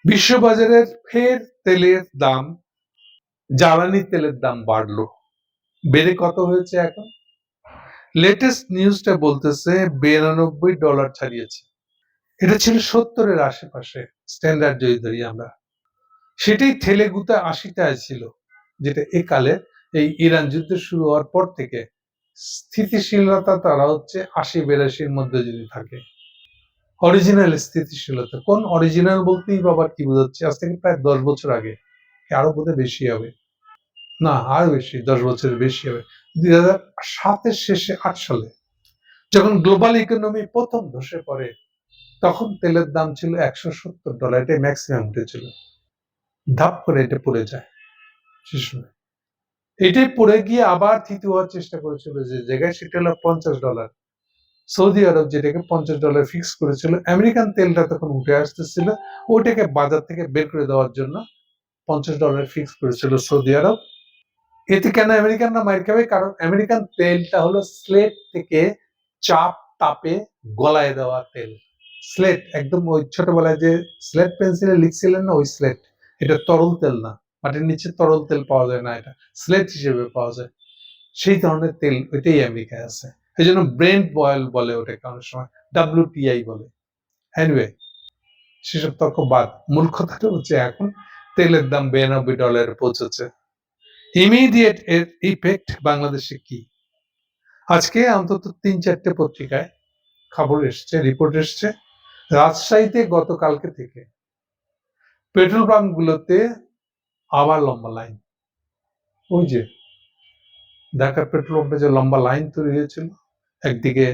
বিশ্ববাজারের ফের তেলের দাম, জ্বালানি তেলের দাম বাড়লো। বেড়ে কত হয়েছে এখন? লেটেস্ট নিউজটা বলতেছে $92 ছাড়িয়েছে। এটা ছিল 70-এর আশেপাশে, স্ট্যান্ডার্ড যদি ধরি আমরা। সেটাই ঠেলেগুতে 80টায় ছিল, যেটা একালে এই ইরান যুদ্ধ শুরু হওয়ার পর থেকে স্থিতিশীলতা তারা হচ্ছে 80-82-র মধ্যে যদি থাকে। অরিজিনাল স্থিতিশীলতা কোন অরিজিনাল বলতেই বাবার কি বোঝাচ্ছে? আজ থেকে প্রায় 10 বছর আগে, আরো বোধহয় বেশি হবে, না আরো বেশি, 10 বছরের বেশি হবে। 2007-এর শেষে 8 সালে যখন গ্লোবাল ইকোনমি প্রথম ধসে পড়ে, তখন তেলের দাম ছিল $170, এটাই ম্যাক্সিমাম উঠেছিল। ধাপ করে এটা পড়ে যায় সে সময়। এটাই পড়ে গিয়ে আবার থিতু হওয়ার চেষ্টা করেছিল যে জায়গায়, সেটা হলো $50। সৌদি আরব যেটাকে $50 ফিক্স করেছিল, আমেরিকান তেলটা তখন উঠে আসতেছিল, ওটাকে বাজার থেকে বের করে দেওয়ার জন্য $50 ফিক্স করেছিল সৌদি আরব। এতে কেন আমেরিকানরা মার খাবে? কারণ আমেরিকান তেলটা হলো স্লেট থেকে চাপ তাপে গলায় দেওয়া তেল। স্লেট একদম ওই ছোটবেলায় যে স্লেট পেন্সিলে লিখছিলেন না, ওই স্লেট। এটা তরল তেল না, মাটির নিচে তরল তেল পাওয়া যায় না, এটা স্লেট হিসেবে পাওয়া যায়। সেই ধরনের তেল ওইটাই আমেরিকায় আছে। এই জন্য ব্রেন্ট অয়েল বলে ওটাকে অনেক সময়, WTI বলে। এনিওয়ে, সেসব তর্ক বাদ। মূল কথাটা হচ্ছে এখন তেলের দাম $92 পৌঁছেছে। ইমিডিয়েট এর ইফেক্ট বাংলাদেশে কি? আজকে অন্তত 3-4টে পত্রিকায় খবর এসছে, রিপোর্ট এসছে, রাজশাহীতে গতকালকে থেকে পেট্রোল পাম্প গুলোতে আবার লম্বা লাইন। ওই যে ঢাকার পেট্রোল পাম্পে যে লম্বা লাইন তৈরি হয়েছিল, একদিকে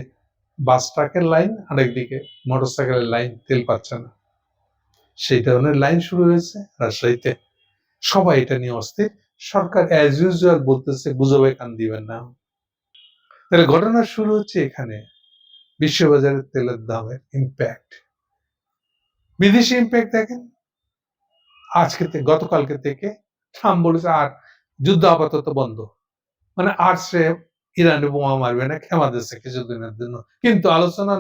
বাস ট্রাকের লাইন, আর একদিকে মোটরসাইকেলের লাইন, তেল পাচ্ছে না, সেই ধরনের লাইন শুরু হয়েছে রাজশাহীতে। সবাই এটা নিয়ে অস্থির। সরকার অ্যাজ ইউজুয়াল বলতেছে গুজবে কান দিবেন না। তাহলে ঘটনা শুরু হচ্ছে এখানে, বিশ্ববাজারের তেলের দামের ইম্প্যাক্ট। বিদেশি ইম্প্যাক্ট দেখেন, গতকালকে থেকে ট্রাম্প বলেছে আর যুদ্ধ আপাতত বন্ধ, মানে আর সে ইরানে বোমা মারবে না, ক্ষমা দিচ্ছে কিছুদিনের জন্য, কিন্তু আলোচনা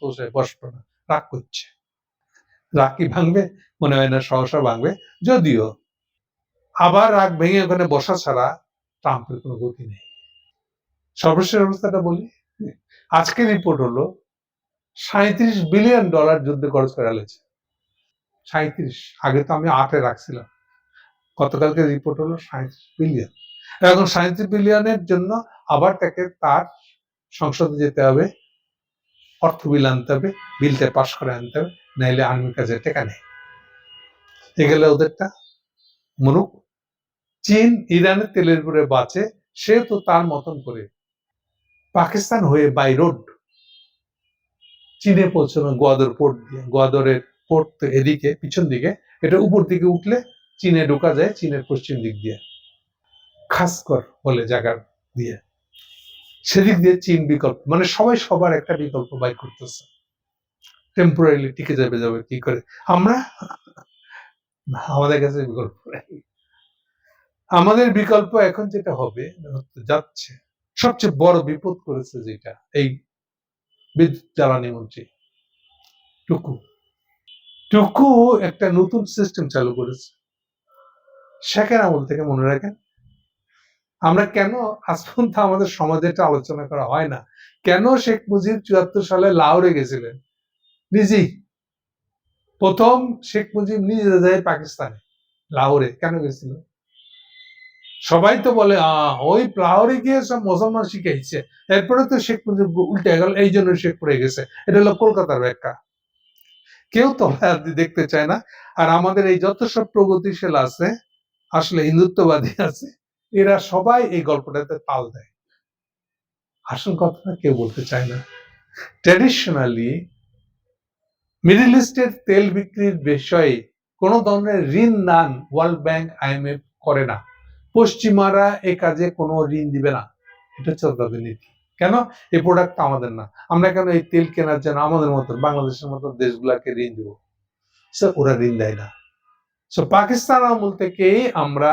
তো সে বসবে না, রাগ করছে। রাগ কি ভাঙবে? মনে হয় না সহসা ভাঙবে, যদিও আবার রাগ ভেঙে ওখানে বসা ছাড়া ট্রাম্পের কোনো গতি নেই। সর্বশেষ অবস্থাটা বলি, আজকে রিপোর্ট হলো $37 বিলিয়ন যুদ্ধে খরচ করা হয়েছে। 37, আগে তো আমি 8-এ রাখছিলাম। গতকালকে রিপোর্ট হলো 37 বিলিয়ন। এখন 37 বিলিয়নের জন্য আবার তার সংসদে যেতে হবে, অর্থ বিল আনতে হবে, বিলটা পাশ করে আনতে হবে, নাইলে আর্মির কাছে টাকা নেই। এগুলো ওদেরটা মুরুক। চীন ইরানের তেলের উপরে বাঁচে, সে তো তার মতন করে পাকিস্তান হয়ে বাই রোড চীনে পৌঁছানো, গোয়াদর পোর্ট দিয়ে। গোয়াদরের পোর্ট তো এদিকে পিছন দিকে, এটা উপর দিকে উঠলে চীনে ঢোকা যায় চীনের পশ্চিম দিক দিয়ে, খাসকর বলে জায়গার দিয়ে। সেদিক দিয়ে চীন বিকল্প, মানে সবাই সবার একটা বিকল্প বাই করতেছে, টেম্পোরারিলি টিকে যাবে কি করে। আমরা আমাদের কাছে বিকল্প নাই। আমাদের বিকল্প এখন যেটা হবে যাচ্ছে, সবচেয়ে বড় বিপদ করেছে যেটা, এই বিদ্যুৎ জ্বালানি মন্ত্রী টুকু একটা নতুন সিস্টেম চালু করেছে। শেখের আমল থেকে মনে রাখেন, আমরা কেন আজ পর্যন্ত আমাদের সমাজে এটা আলোচনা করা হয় না, কেন শেখ মুজিব 74 সালে লাহোরে গেছিলেন নিজেই। প্রথম শেখ মুজিব নিজে যায় পাকিস্তানে, লাহোরে কেন গেছিল? সবাই তো বলে ওই লাহোরে গিয়ে সব মুসলমান শিখাইছে, এরপরে তো শেখ মুজিব উল্টে গেল, এই জন্য শেখ পড়ে গেছে। এটা হলো কলকাতার ব্যাখ্যা, কেউ তো দেখতে চায় না। আর আমাদের এই যত সব প্রগতিশীল আছে, আসলে হিন্দুত্ববাদী আছে, এরা সবাই এই গল্পটাতে তাল দেয়। আসল কথাটা কেউ বলতে চায় না। ট্র্যাডিশনালি মিডল ইস্টের তেল বিক্রির বিষয়ে কোন ধরনের ঋণ দান ওয়ার্ল্ড ব্যাংক, IMF করে না। পশ্চিমারা এ কাজে কোনো ঋণ দিবে না, এটা হচ্ছে তাদের নীতি। কেন? এই প্রোডাক্ট আমাদের না, আমরা কেন এই তেল কেনার জন্য আমাদের মতো বাংলাদেশের মতো দেশগুলাকে ঋণ দেবো? ওরা ঋণ দেয় না। পাকিস্তান আমল থেকেই আমরা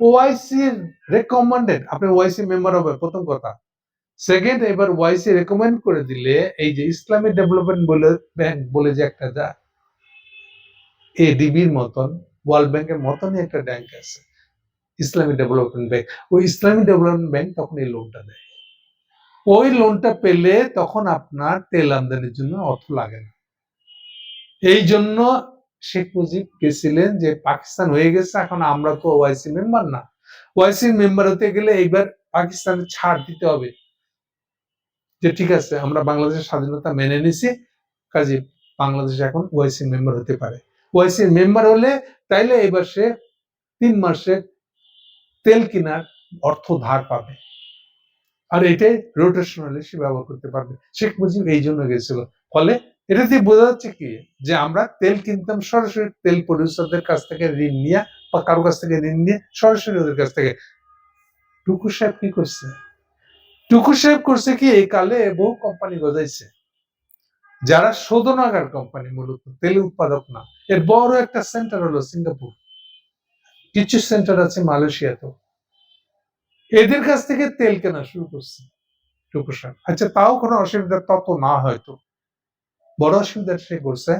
ওআইসি রেকমেন্ডেড, আপনি ওআইসি মেম্বার হবে, প্রথম কথা। সেকেন্ড, এবার ওআইসি রেকমেন্ড করে দিলে, এই যে ইসলামিক ডেভেলপমেন্ট ব্যাংক বলে যে একটা যা এডিবির মতন, ওয়ার্ল্ড ব্যাংকের মতনই একটা ব্যাংক আছে, ইসলামী ডেভেলপমেন্ট ব্যাংক। ওই ইসলামী ডেভেলপমেন্ট ব্যাংক তখন এই লোনটা দেয়। ওই লোনটা পেলে তখন আপনার তেল আমদানির জন্য অর্থ লাগে না। এই জন্য শেখ মুজিব গেছিলেন যে পাকিস্তান হয়ে গেছে, এখন আমরা তো ওআইসি মেম্বার না, ওআইসি মেম্বার হতে গেলে এইবার পাকিস্তানের ছাড় দিতে হবে, যে ঠিক আছে আমরা বাংলাদেশের স্বাধীনতা মেনে নিছি, কাজে বাংলাদেশ এখন ওআইসি মেম্বার হতে পারে। ওআইসি মেম্বার হলে তাইলে এবার সে 3 মাসের তেল কেনার অর্থ ধার পাবে, আর এটাই রোটেশনালি সে ব্যবহার করতে পারবে। শেখ মুজিব এই জন্য গেছিল। ফলে এটা দিয়ে বোঝা যাচ্ছে কি, যে আমরা তেল কিনতাম সরাসরি তেল প্রডিউসারদের কাছ থেকে ঋণ নিয়ে, বা কারো কাছ থেকে ঋণ নিয়ে সরাসরি ওদের কাছ থেকে। টুকু সাহেব কি করছে? টুকু সাহেব করছে কি, এই কালে বহু কোম্পানি গজাইছে যারা শোধনাগার কোম্পানি, মূলত তেল উৎপাদক না। এর বড় একটা সেন্টার হলো সিঙ্গাপুর, কিছু সেন্টার আছে মালয়েশিয়াতেও। এদের কাছ থেকে তেল কেনা শুরু করছে টুকু সাহেব। আচ্ছা, তাও কোনো অসুবিধা তত না, হয়তো বড় অসুবিধা সে করছে,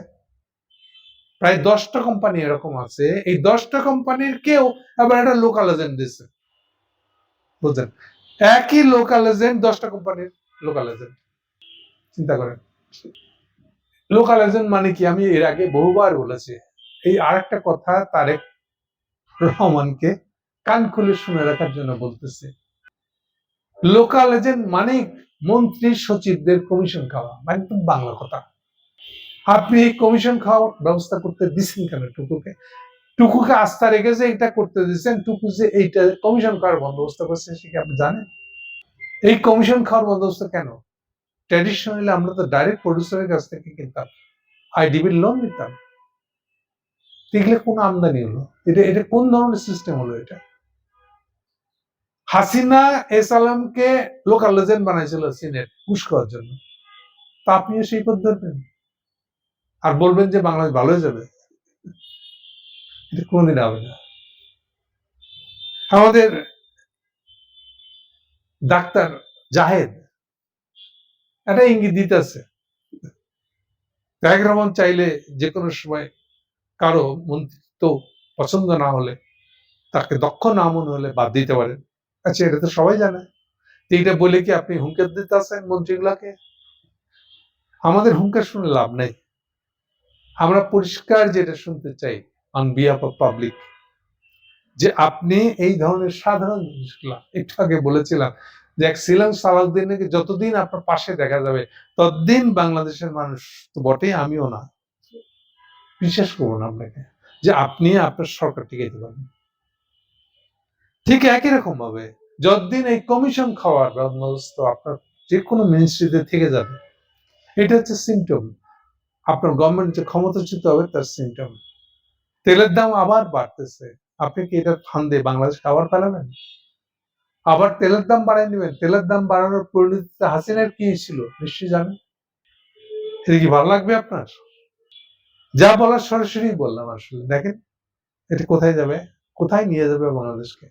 প্রায় 10টা কোম্পানি এরকম আছে, এই 10টা কোম্পানির কেউ আবার একটা লোকাল এজেন্ট দিচ্ছে, বুঝলেন? একই লোকাল এজেন্ট, 10টা কোম্পানির লোকাল এজেন্ট। চিন্তা করেন, লোকাল এজেন্ট মানে কি? আমি এর আগে বহুবার বলেছি। এই আরেকটা কথা তারেক রহমানকে কান খুলে শুনে রাখার জন্য বলতেছে, লোকাল এজেন্ট মানে মন্ত্রী সচিবদের কমিশন খাওয়া, একদম বাংলা কথা। আপনি এই কমিশন খাওয়ার ব্যবস্থা করতে দিচ্ছেন কেন টুকুকে? টুকুকে আস্থা রেখেছে এটা করতে দিচ্ছেন, টুকু যে এইটা কমিশন খাওয়ার বন্দোবস্ত করছে সে কি আপনি জানেন? এই কমিশন খাওয়ার বন্দোবস্ত কেন? ট্র্যাডিশনালি আমরা তো ডাইরেক্ট প্রডিউসারের কাছ থেকে কিনতাম, আইডিবির লোন নিতাম, এগুলো কোন আমদানি হলো? এটা এটা কোন ধরনের সিস্টেম হলো? এটা হাসিনা এস আলমকে লোকাল এজেন্ট বানাইছিল চীনের ঘুষ খাওয়ার জন্য, তা আপনিও সেই পথ ধরবেন আর বলবেন যে বাংলাদেশ ভালো হয়ে যাবে? এটা কোনদিন হবে না। আমাদের ডাক্তার জাহেদ একটা ইঙ্গিত দিতেছে, তারেক রহমান চাইলে যে কোনো সময় কারো মন্ত্রিত্ব পছন্দ না হলে, তাকে দক্ষ না মনে হলে বাদ দিতে পারেন। আচ্ছা, এটা তো সবাই জানে। এইটা বলে কি আপনি হুঙ্কার দিতে আছেন মন্ত্রীগুলাকে? আমাদের হুঙ্কার শুনে লাভ নেই। আমরা পরিষ্কার যেটা শুনতে চাই অন বিহাফ অফ পাবলিক, যে আপনি এই ধরনের সাধারণ জিনিসগুলা, একটু আগে বলেছিলাম যে এক ছিলাম সালাউদ্দিনকে যতদিন আপনার পাশে দেখা যাবে ততদিন বাংলাদেশের মানুষ তো বটেই, আমিও না, বিশ্বাস করবো না আপনাকে যে আপনি আপনার সরকার টিকাইতে পারবেন। ঠিক একই রকম ভাবে যতদিন এই কমিশন খাওয়ার বন্দোবস্ত আপনার যে কোনো মিনিস্ট্রিতে থেকে যাবে, এটা হচ্ছে সিমটম আপনার গভর্নমেন্ট যে ক্ষমতাচ্যুত হবে তার সিমটম। তেলের দাম আবার বাড়তেছে, আপনি কি এটার ফান্দে বাংলাদেশকে আবার ফেলাবেন? আবার তেলের দাম বাড়াই নেবেন? তেলের দাম বাড়ানোর পরিণতিতে হাসিনার কি ছিল নিশ্চয়ই জানেন। এটা কি ভালো লাগবে আপনার? যা বলার সরাসরি বললাম। আসলে দেখেন এটা কোথায় যাবে, কোথায় নিয়ে যাবে বাংলাদেশকে।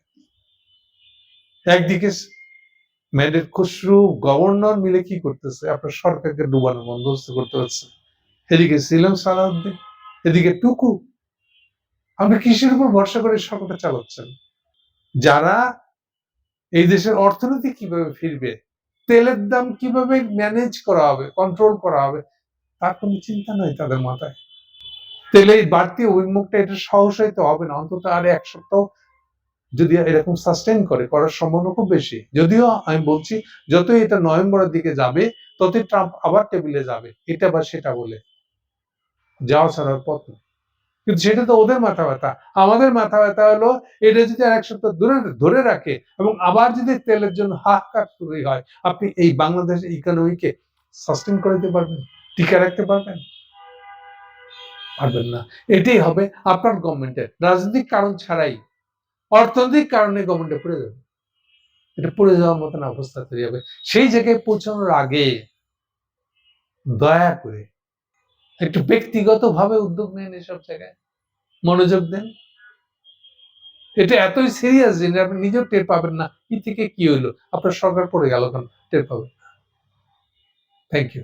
একদিকে ম্যান্ডেট খসরু গভর্নর মিলে কি করতেছে, আপনার সরকারকে ডুবানোর বন্দোবস্ত করতে হচ্ছে। এদিকে ছিলাম সালাউদ্দিন, এদিকে টুকু। আপনি কিসের উপর ভরসা করে সরকারটা চালাচ্ছেন? যারা এই দেশের অর্থনীতি কিভাবে ফিরবে, তেলের দাম কিভাবে ম্যানেজ করা হবে, কন্ট্রোল করা হবে, তার কোনো চিন্তা নাই তাদের মাথায়। তেলের বাড়তি অভিমুখটা এটা সহসাই তো হবে না, অন্তত আর 1 সপ্তাহ যদি এরকম সাস্টেইন করার সম্ভাবনা খুব বেশি। যদিও আমি বলছি যতই এটা নভেম্বরের দিকে যাবে ততই ট্রাম্প আবার টেবিলে যাবে, এটা বা সেটা বলে, যাওয়া ছাড়ার পথ নেই। কিন্তু সেটা তো ওদের মাথা ব্যথা। আমাদের মাথা ব্যথা হলো এটা যদি আর 1 সপ্তাহ ধরে রাখে এবং আবার যদি তেলের জন্য হাহাকার শুরু হয়, আপনি এই বাংলাদেশ ইকোনমিকে সাস্টেইন করে দিতে পারবেন, টিকে রাখতে পারবেন? পারবেন না। এটাই হবে আপনার গভর্নমেন্টের রাজনৈতিক কারণ ছাড়াই অর্থনৈতিক কারণে গভর্নমেন্টে পড়ে যাবে। এটা পড়ে যাওয়ার মতন অবস্থা তৈরি হবে। সেই জায়গায় পৌঁছানোর আগে দয়া করে একটু ব্যক্তিগতভাবে উদ্যোগ নেন, এসব জায়গায় মনোযোগ দেন। এটা এতই সিরিয়াস যে আপনি নিজেও টের পাবেন না কি থেকে কি হইলো, আপনার সরকার পড়ে গেল কেন টের পাবেন। Thank you.